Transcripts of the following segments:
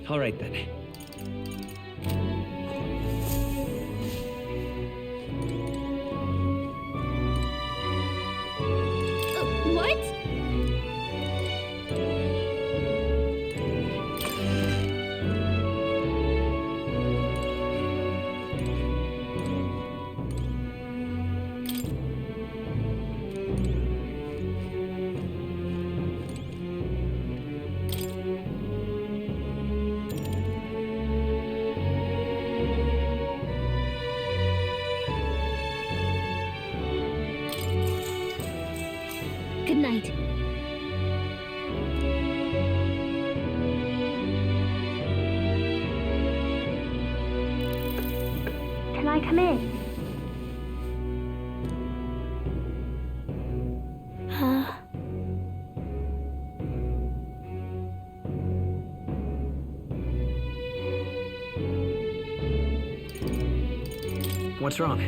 All right then. What? Good night. Can I come in? What's wrong?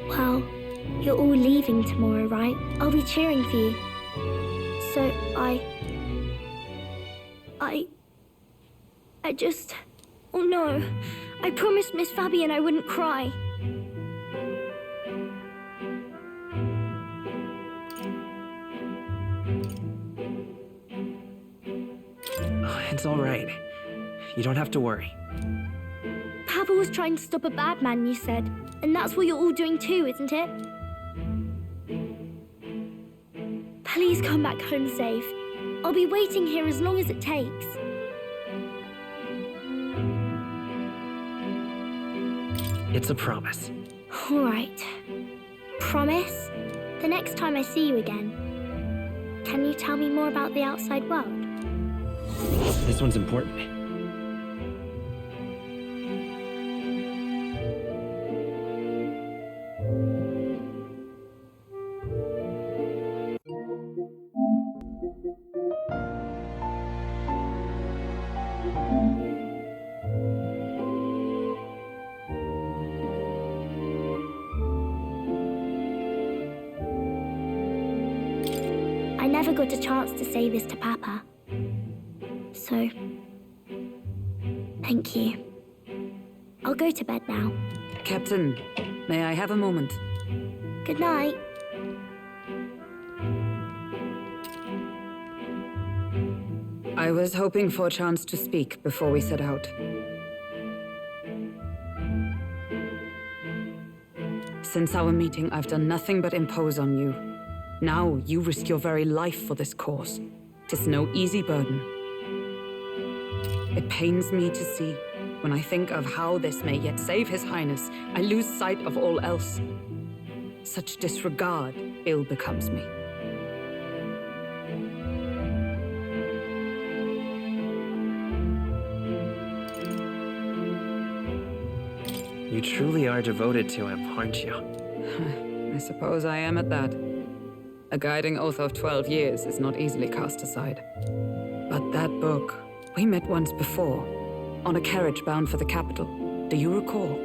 Well, you're all leaving tomorrow, right? I'll be cheering for you. So I just... Oh no. I promised Miss Fabian I wouldn't cry. Oh, it's all right. You don't have to worry. Papa was trying to stop a bad man, you said. And that's what you're all doing too, isn't it? Please come back home safe. I'll be waiting here as long as it takes. It's a promise. All right. Promise? The next time I see you again, can you tell me more about the outside world? This one's important. I never got a chance to say this to Papa. So, thank you. I'll go to bed now. Captain, may I have a moment? Good night. I was hoping for a chance to speak before we set out. Since our meeting, I've done nothing but impose on you. Now you risk your very life for this cause. 'Tis no easy burden. It pains me to see. When I think of how this may yet save His Highness, I lose sight of all else. Such disregard ill becomes me. You truly are devoted to him, aren't you? I suppose I am at that. A guiding oath of 12 years is not easily cast aside. But that book, we met once before, on a carriage bound for the capital. Do you recall?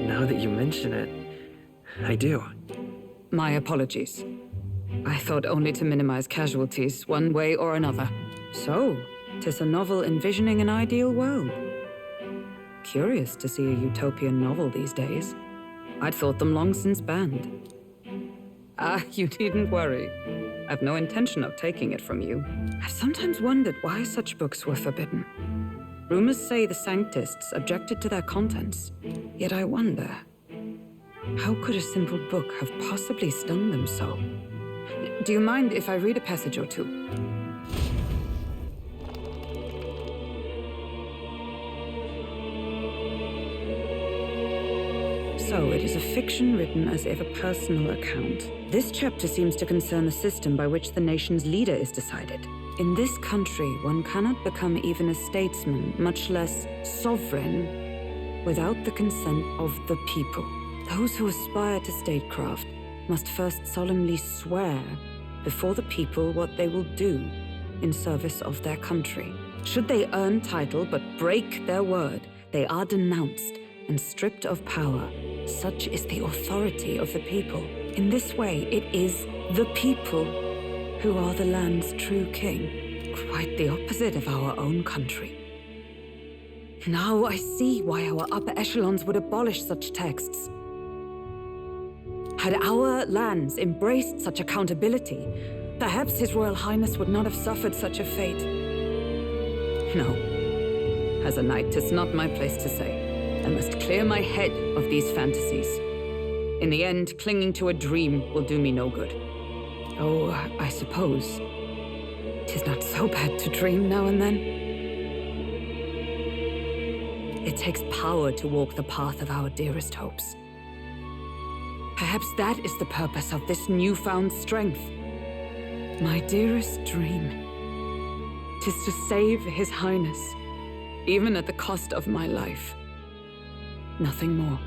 Now that you mention it, I do. My apologies. I thought only to minimize casualties one way or another. So, 'tis a novel envisioning an ideal world. Curious to see a utopian novel these days. I'd thought them long since banned. Ah, you needn't worry. I've no intention of taking it from you. I've sometimes wondered why such books were forbidden. Rumors say the Sanctists objected to their contents. Yet I wonder, how could a simple book have possibly stunned them so? Do you mind if I read a passage or two? So, it is a fiction written as if a personal account. This chapter seems to concern the system by which the nation's leader is decided. In this country, one cannot become even a statesman, much less sovereign, without the consent of the people. Those who aspire to statecraft must first solemnly swear before the people what they will do in service of their country. Should they earn title but break their word, they are denounced and stripped of power Such is the authority of the people. In this way, it is the people who are the land's true king. Quite the opposite of our own country. Now I see why our upper echelons would abolish such texts. Had our lands embraced such accountability, perhaps His Royal Highness would not have suffered such a fate. No. As a knight, 'tis not my place to say. I must clear my head of these fantasies. In the end, clinging to a dream will do me no good. Oh, I suppose 'tis not so bad to dream now and then. It takes power to walk the path of our dearest hopes. Perhaps that is the purpose of this newfound strength. My dearest dream, 'tis to save His Highness, even at the cost of my life. Nothing more.